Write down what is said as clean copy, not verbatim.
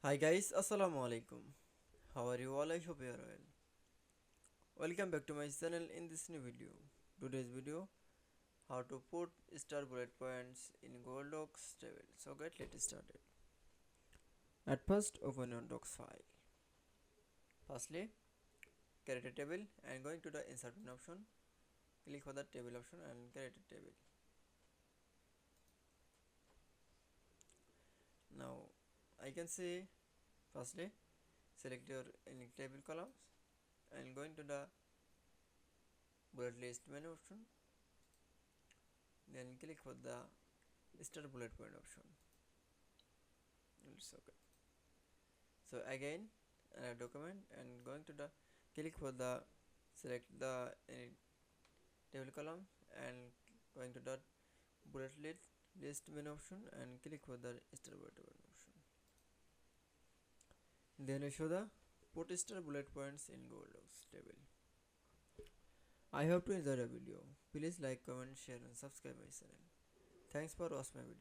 Hi guys, Assalamu Walaikum. How are you all? I hope you are well. Welcome back to my channel in this new video. Today's video, how to put star bullet points in Google Docs table. So let's start it. At first, open your Docs file. Firstly, create a table and going to the insert menu option, click for the table option and create a table. Now, I can say firstly, select your any table columns and going to the bullet list menu option, then click for the star bullet point option. It's okay. So again, document and going to the click for the select the any table column and going to the bullet list menu option and click for the star bullet point option. Then we show the put star bullet points in Google Docs table. I hope to enjoy the video. Please like, comment, share and subscribe my channel. Thanks for watching my video.